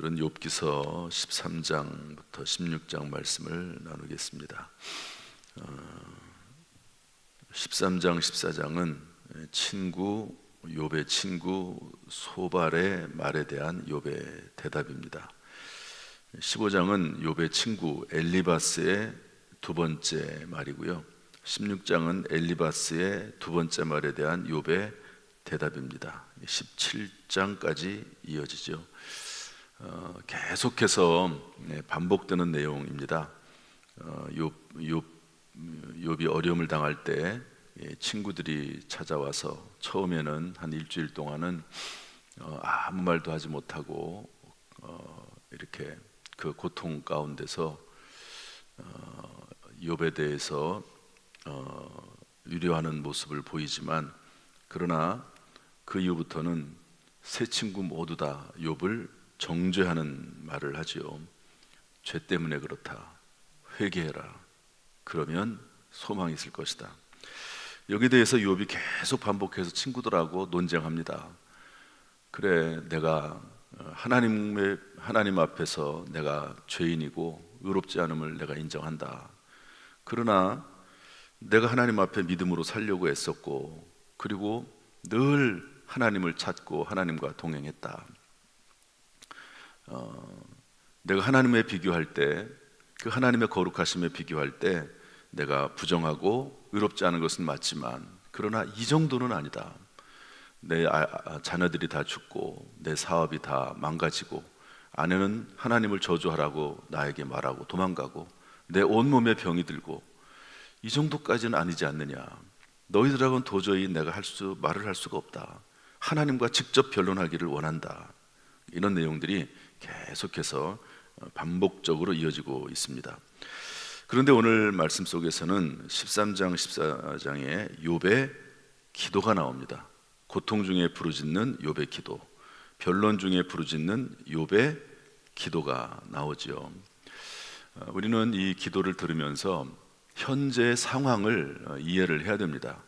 오늘은 욥기서 13장부터 16장 말씀을 나누겠습니다. 13장, 14장은 욥의 친구 소발의 말에 대한 욥의 대답입니다. 15장은 욥의 친구 엘리바스의 두 번째 말이고요. 16장은 엘리바스의 두 번째 말에 대한 욥의 대답입니다. 17장까지 이어지죠. 계속해서 반복되는 내용입니다. 욥이 어려움을 당할 때 친구들이 찾아와서 처음에는 한 일주일 동안은 아무 말도 하지 못하고 이렇게 그 고통 가운데서 욥에 대해서 위로하는 모습을 보이지만, 그러나 그 이후부터는 세 친구 모두 다 욥을 정죄하는 말을 하지요. 죄 때문에 그렇다. 회개해라. 그러면 소망이 있을 것이다. 여기에 대해서 욥이 계속 반복해서 친구들하고 논쟁합니다. 그래, 내가 하나님 앞에서 내가 죄인이고 의롭지 않음을 내가 인정한다. 그러나 내가 하나님 앞에 믿음으로 살려고 애썼고, 그리고 늘 하나님을 찾고 하나님과 동행했다. 내가 하나님에 비교할 때, 그 하나님의 거룩하심에 비교할 때 내가 부정하고 의롭지 않은 것은 맞지만, 그러나 이 정도는 아니다. 내 자녀들이 다 죽고 내 사업이 다 망가지고 아내는 하나님을 저주하라고 나에게 말하고 도망가고 내 온몸에 병이 들고, 이 정도까지는 아니지 않느냐. 너희들하고는 도저히 내가 말을 할 수가 없다. 하나님과 직접 변론하기를 원한다. 이런 내용들이 계속해서 반복적으로 이어지고 있습니다. 그런데 오늘 말씀 속에서는 13장, 14장에 욥의 기도가 나옵니다. 고통 중에 부르짖는 욥의 기도, 변론 중에 부르짖는 욥의 기도가 나오죠. 우리는 이 기도를 들으면서 현재 상황을 이해를 해야 됩니다.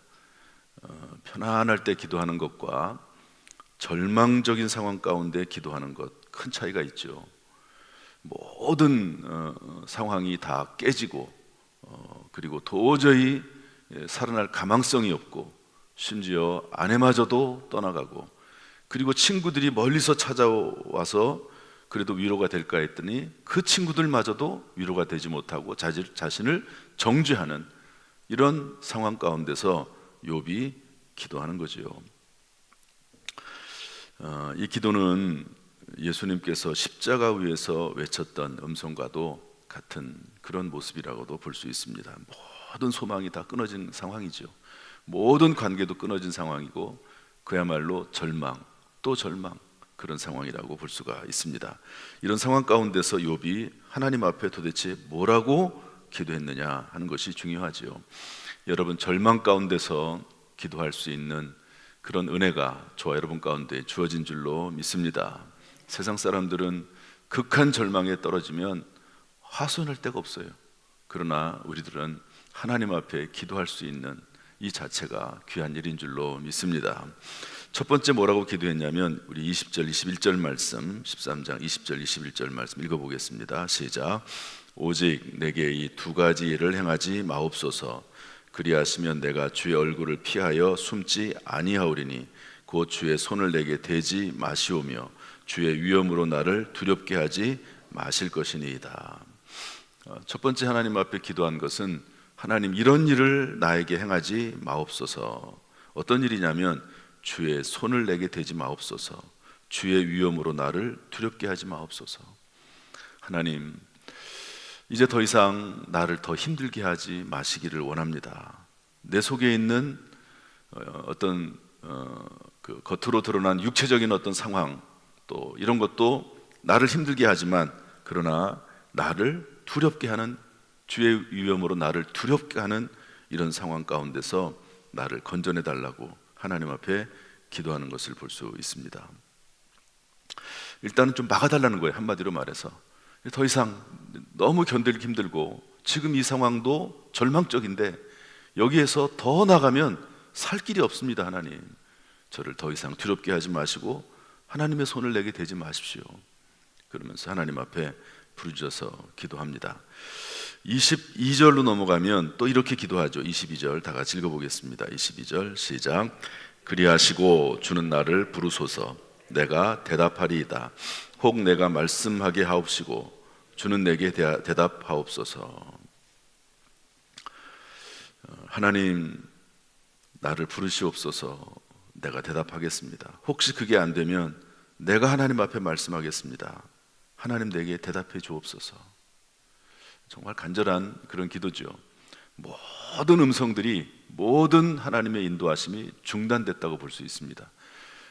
편안할 때 기도하는 것과 절망적인 상황 가운데 기도하는 것, 큰 차이가 있죠. 모든 상황이 다 깨지고 그리고 도저히 살아날 가망성이 없고, 심지어 아내마저도 떠나가고, 그리고 친구들이 멀리서 찾아와서 그래도 위로가 될까 했더니 그 친구들마저도 위로가 되지 못하고 자신을 정죄하는 이런 상황 가운데서 욥이 기도하는 거죠. 이 기도는 예수님께서 십자가 위에서 외쳤던 음성과도 같은 그런 모습이라고도 볼 수 있습니다. 모든 소망이 다 끊어진 상황이죠. 모든 관계도 끊어진 상황이고, 그야말로 절망 또 절망, 그런 상황이라고 볼 수가 있습니다. 이런 상황 가운데서 욥이 하나님 앞에 도대체 뭐라고 기도했느냐 하는 것이 중요하지요. 여러분, 절망 가운데서 기도할 수 있는 그런 은혜가 저와 여러분 가운데 주어진 줄로 믿습니다. 세상 사람들은 극한 절망에 떨어지면 하소연할 데가 없어요. 그러나 우리들은 하나님 앞에 기도할 수 있는 이 자체가 귀한 일인 줄로 믿습니다. 첫 번째 뭐라고 기도했냐면, 우리 20절, 21절 말씀, 13장 20절, 21절 말씀 읽어보겠습니다. 시작. 오직 내게 이 두 가지 일을 행하지 마옵소서. 그리하시면 내가 주의 얼굴을 피하여 숨지 아니하오리니 곧 주의 손을 내게 대지 마시오며 주의 위엄으로 나를 두렵게 하지 마실 것이니이다. 첫 번째 하나님 앞에 기도한 것은, 하나님, 이런 일을 나에게 행하지 마옵소서. 어떤 일이냐면 주의 손을 내게 대지 마옵소서. 주의 위엄으로 나를 두렵게 하지 마옵소서. 하나님, 이제 더 이상 나를 더 힘들게 하지 마시기를 원합니다. 내 속에 있는 어떤 그 겉으로 드러난 육체적인 어떤 상황, 또 이런 것도 나를 힘들게 하지만, 그러나 나를 두렵게 하는, 주의 위엄으로 나를 두렵게 하는 이런 상황 가운데서 나를 건져내 달라고 하나님 앞에 기도하는 것을 볼 수 있습니다. 일단은 좀 막아달라는 거예요. 한마디로 말해서 더 이상 너무 견디기 힘들고, 지금 이 상황도 절망적인데 여기에서 더 나가면 살 길이 없습니다. 하나님, 저를 더 이상 두렵게 하지 마시고 하나님의 손을 내게 대지 마십시오. 그러면서 하나님 앞에 부르짖어서 기도합니다. 22절로 넘어가면 또 이렇게 기도하죠. 22절 다 같이 읽어보겠습니다. 22절 시작. 그리하시고 주는 나를 부르소서. 내가 대답하리이다. 혹 내가 말씀하게 하옵시고 주는 내게 대답하옵소서. 하나님 나를 부르시옵소서. 내가 대답하겠습니다. 혹시 그게 안 되면 내가 하나님 앞에 말씀하겠습니다. 하나님 내게 대답해 주옵소서. 정말 간절한 그런 기도죠. 모든 음성들이, 모든 하나님의 인도하심이 중단됐다고 볼 수 있습니다.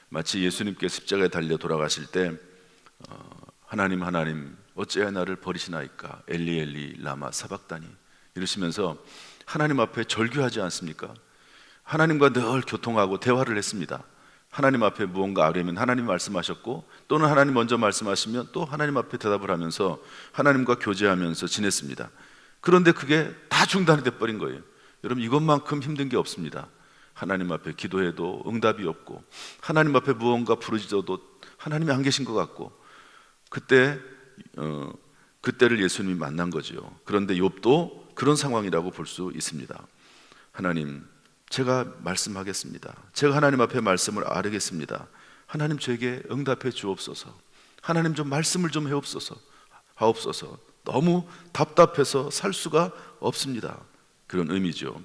마치 예수님께 십자가에 달려 돌아가실 때 하나님 하나님 어찌하여 나를 버리시나이까 엘리 엘리 라마 사박다니 이러시면서 하나님 앞에 절규하지 않습니까? 하나님과 늘 교통하고 대화를 했습니다. 하나님 앞에 무언가 아뢰면 하나님 말씀하셨고, 또는 하나님 먼저 말씀하시면 또 하나님 앞에 대답을 하면서 하나님과 교제하면서 지냈습니다. 그런데 그게 다 중단이 돼버린 거예요. 여러분, 이것만큼 힘든 게 없습니다. 하나님 앞에 기도해도 응답이 없고, 하나님 앞에 무언가 부르짖어도 하나님이 안 계신 것 같고, 그때를 예수님이 만난 거죠. 그런데 욥도 그런 상황이라고 볼 수 있습니다. 하나님, 제가 말씀하겠습니다. 제가 하나님 앞에 말씀을 아뢰겠습니다. 하나님 저에게 응답해 주옵소서. 하나님 좀 말씀을 좀 하옵소서. 너무 답답해서 살 수가 없습니다. 그런 의미죠.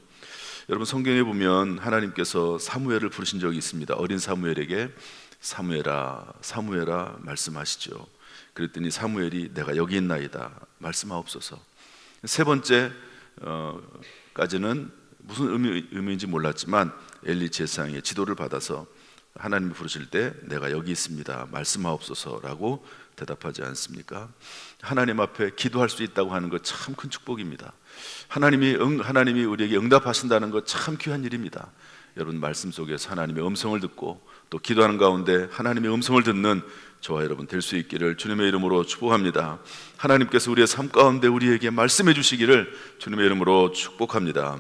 여러분, 성경에 보면 하나님께서 사무엘을 부르신 적이 있습니다. 어린 사무엘에게 사무엘아 사무엘아 말씀하시죠. 그랬더니 사무엘이 내가 여기 있나이다 말씀하옵소서. 세 번째까지는 무슨 의미인지 몰랐지만 엘리 제사장의 지도를 받아서 하나님이 부르실 때 내가 여기 있습니다 말씀하옵소서라고 대답하지 않습니까? 하나님 앞에 기도할 수 있다고 하는 것 참 큰 축복입니다. 하나님이 우리에게 응답하신다는 것 참 귀한 일입니다. 여러분, 말씀 속에서 하나님의 음성을 듣고 또 기도하는 가운데 하나님의 음성을 듣는 저와 여러분 될 수 있기를 주님의 이름으로 축복합니다. 하나님께서 우리의 삶 가운데 우리에게 말씀해 주시기를 주님의 이름으로 축복합니다.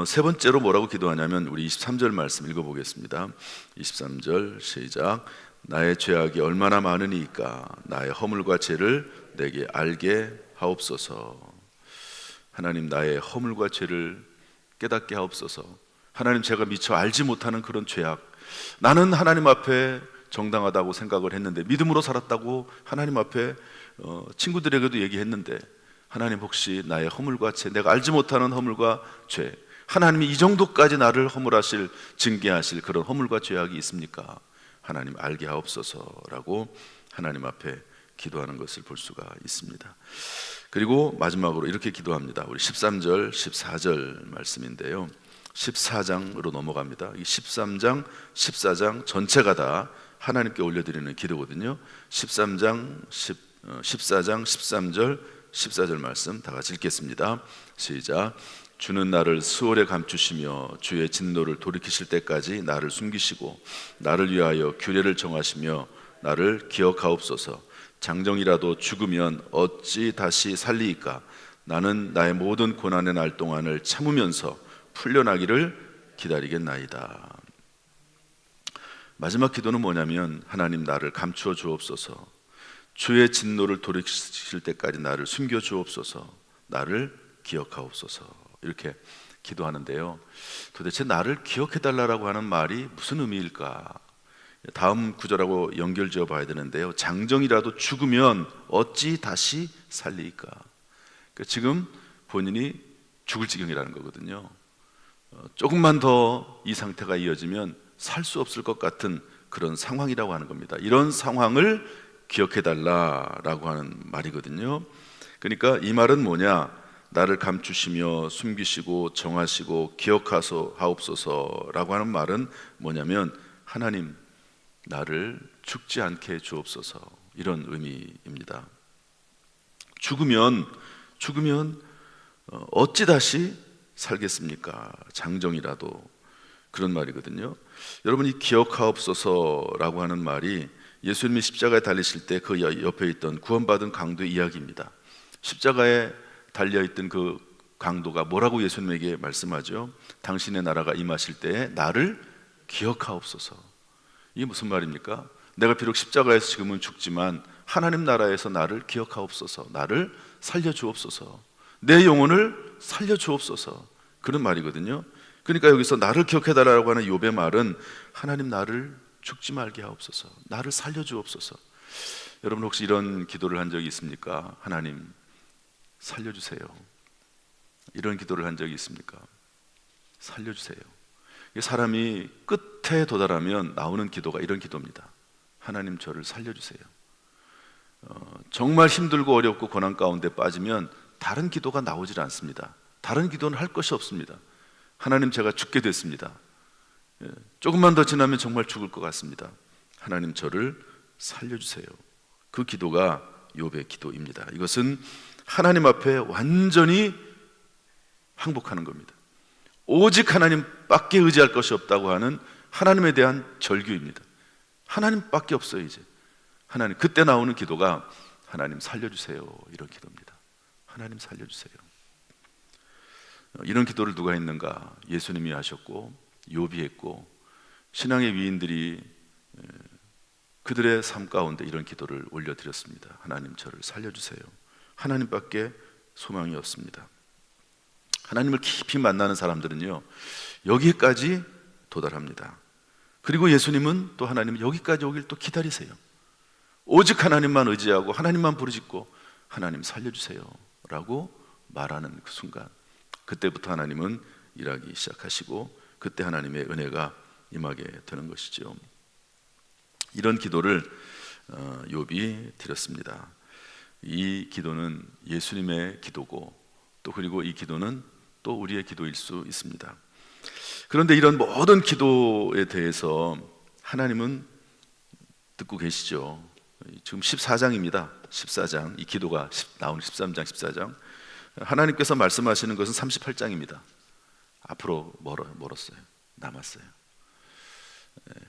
세 번째로 뭐라고 기도하냐면 우리 23절 말씀 읽어보겠습니다. 23절 시작. 나의 죄악이 얼마나 많으니까 나의 허물과 죄를 내게 알게 하옵소서. 하나님, 나의 허물과 죄를 깨닫게 하옵소서. 하나님, 제가 미처 알지 못하는 그런 죄악, 나는 하나님 앞에 정당하다고 생각을 했는데, 믿음으로 살았다고 하나님 앞에 친구들에게도 얘기했는데, 하나님 혹시 나의 허물과 죄, 내가 알지 못하는 허물과 죄, 하나님이 이 정도까지 나를 허물하실, 징계하실 그런 허물과 죄악이 있습니까? 하나님 알게 하옵소서라고 하나님 앞에 기도하는 것을 볼 수가 있습니다. 그리고 마지막으로 이렇게 기도합니다. 우리 13절, 14절 말씀인데요, 14장으로 넘어갑니다. 이 13장, 14장 전체가 다 하나님께 올려드리는 기도거든요. 14장, 13절, 14절 말씀 다 같이 읽겠습니다. 시작. 주는 나를 수월에 감추시며 주의 진노를 돌이키실 때까지 나를 숨기시고 나를 위하여 규례를 정하시며 나를 기억하옵소서. 장정이라도 죽으면 어찌 다시 살리이까? 나는 나의 모든 고난의 날 동안을 참으면서 풀려나기를 기다리겠나이다. 마지막 기도는 뭐냐면 하나님, 나를 감추어 주옵소서. 주의 진노를 돌이키실 때까지 나를 숨겨 주옵소서. 나를 기억하옵소서. 이렇게 기도하는데요, 도대체 나를 기억해달라고 하는 말이 무슨 의미일까? 다음 구절하고 연결지어 봐야 되는데요, 장정이라도 죽으면 어찌 다시 살리이까? 그러니까 지금 본인이 죽을 지경이라는 거거든요. 조금만 더 이 상태가 이어지면 살 수 없을 것 같은 그런 상황이라고 하는 겁니다. 이런 상황을 기억해달라라고 하는 말이거든요. 그러니까 이 말은 뭐냐? 나를 감추시며 숨기시고 정하시고 기억하옵소서라고 하는 말은 뭐냐면 하나님, 나를 죽지 않게 주옵소서, 이런 의미입니다. 죽으면 어찌 다시 살겠습니까? 장정이라도, 그런 말이거든요. 여러분, 이 기억하옵소서라고 하는 말이 예수님이 십자가에 달리실 때 그 옆에 있던 구원받은 강도의 이야기입니다. 십자가에 달려있던 그 강도가 뭐라고 예수님에게 말씀하죠? 당신의 나라가 임하실 때에 나를 기억하옵소서. 이게 무슨 말입니까? 내가 비록 십자가에서 지금은 죽지만 하나님 나라에서 나를 기억하옵소서, 나를 살려주옵소서, 내 영혼을 살려주옵소서, 그런 말이거든요. 그러니까 여기서 나를 기억해달라고 하는 욥의 말은 하나님 나를 죽지 말게 하옵소서, 나를 살려주옵소서. 여러분 혹시 이런 기도를 한 적이 있습니까? 하나님 살려주세요. 이런 기도를 한 적이 있습니까? 살려주세요. 사람이 끝에 도달하면 나오는 기도가 이런 기도입니다. 하나님 저를 살려주세요. 정말 힘들고 어렵고 고난 가운데 빠지면 다른 기도가 나오질 않습니다. 다른 기도는 할 것이 없습니다. 하나님 제가 죽게 됐습니다. 조금만 더 지나면 정말 죽을 것 같습니다. 하나님 저를 살려주세요. 그 기도가 욥의 기도입니다. 이것은 하나님 앞에 완전히 항복하는 겁니다. 오직 하나님밖에 의지할 것이 없다고 하는 하나님에 대한 절규입니다. 하나님밖에 없어요. 이제 하나님, 그때 나오는 기도가 하나님 살려주세요, 이런 기도입니다. 하나님 살려주세요. 이런 기도를 누가 했는가? 예수님이 하셨고 욥이 했고 신앙의 위인들이 그들의 삶 가운데 이런 기도를 올려드렸습니다. 하나님 저를 살려주세요. 하나님밖에 소망이 없습니다. 하나님을 깊이 만나는 사람들은요, 여기까지 도달합니다. 그리고 예수님은 또 하나님은 여기까지 오길 또 기다리세요. 오직 하나님만 의지하고 하나님만 부르짖고 하나님 살려주세요 라고 말하는 그 순간, 그때부터 하나님은 일하기 시작하시고 그때 하나님의 은혜가 임하게 되는 것이죠. 이런 기도를 욥이 드렸습니다. 이 기도는 예수님의 기도고 또 그리고 이 기도는 또 우리의 기도일 수 있습니다. 그런데 이런 모든 기도에 대해서 하나님은 듣고 계시죠. 지금 14장입니다. 14장, 이 기도가 나오는 13장, 14장. 하나님께서 말씀하시는 것은 38장입니다. 앞으로 멀었어요. 남았어요.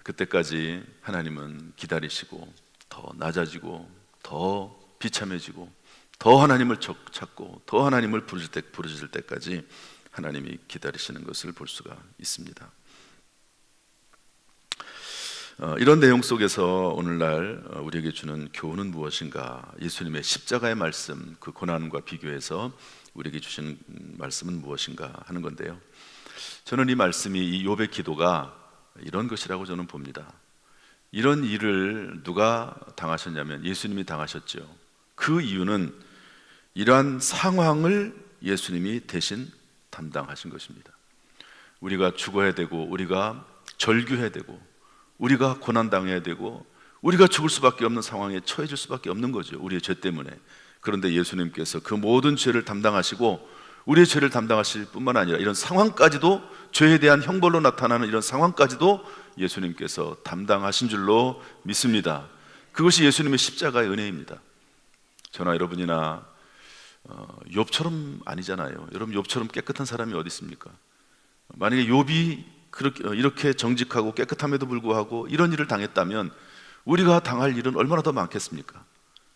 그때까지 하나님은 기다리시고 더 낮아지고 더 비참해지고 더 하나님을 찾고 더 하나님을 부르실 때까지 하나님이 기다리시는 것을 볼 수가 있습니다. 이런 내용 속에서 오늘날 우리에게 주는 교훈은 무엇인가? 예수님의 십자가의 말씀, 그 고난과 비교해서 우리에게 주시는 말씀은 무엇인가 하는 건데요, 저는 이 말씀이, 이 욥의 기도가 이런 것이라고 저는 봅니다. 이런 일을 누가 당하셨냐면 예수님이 당하셨죠. 그 이유는 이러한 상황을 예수님이 대신 담당하신 것입니다. 우리가 죽어야 되고 우리가 절규해야 되고 우리가 고난당해야 되고 우리가 죽을 수밖에 없는 상황에 처해질 수밖에 없는 거죠, 우리의 죄 때문에. 그런데 예수님께서 그 모든 죄를 담당하시고 우리의 죄를 담당하실 뿐만 아니라 이런 상황까지도, 죄에 대한 형벌로 나타나는 이런 상황까지도 예수님께서 담당하신 줄로 믿습니다. 그것이 예수님의 십자가의 은혜입니다. 저나 여러분이나 욥처럼 아니잖아요. 여러분, 욥처럼 깨끗한 사람이 어디 있습니까? 만약에 욥이 이렇게 정직하고 깨끗함에도 불구하고 이런 일을 당했다면 우리가 당할 일은 얼마나 더 많겠습니까?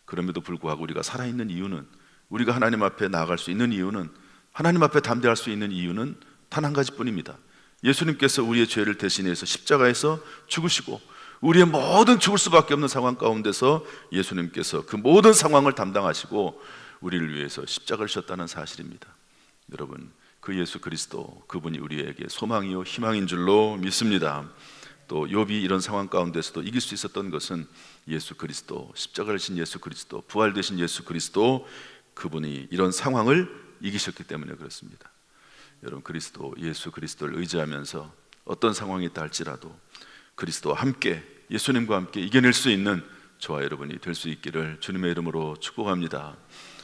그럼에도 불구하고 우리가 살아있는 이유는, 우리가 하나님 앞에 나아갈 수 있는 이유는, 하나님 앞에 담대할 수 있는 이유는 단 한 가지뿐입니다. 예수님께서 우리의 죄를 대신해서 십자가에서 죽으시고 우리의 모든 죽을 수밖에 없는 상황 가운데서 예수님께서 그 모든 상황을 담당하시고 우리를 위해서 십자가를 지셨다는 사실입니다. 여러분, 그 예수 그리스도, 그분이 우리에게 소망이요 희망인 줄로 믿습니다. 또 욥이 이런 상황 가운데서도 이길 수 있었던 것은 예수 그리스도, 십자가를 진 예수 그리스도, 부활되신 예수 그리스도, 그분이 이런 상황을 이기셨기 때문에 그렇습니다. 여러분, 예수 그리스도를 의지하면서 어떤 상황이 있다 할지라도 그리스도와 함께, 예수님과 함께 이겨낼 수 있는 저와 여러분이 될 수 있기를 주님의 이름으로 축복합니다.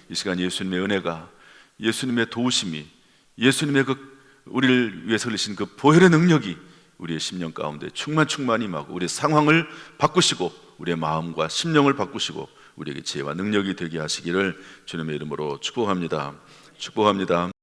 이 시간 예수님의 은혜가, 예수님의 도우심이, 예수님의 우리를 위해서 흘리신 그 보혈의 능력이 우리의 심령 가운데 충만히 임하고 우리의 상황을 바꾸시고 우리의 마음과 심령을 바꾸시고 우리에게 지혜와 능력이 되게 하시기를 주님의 이름으로 축복합니다.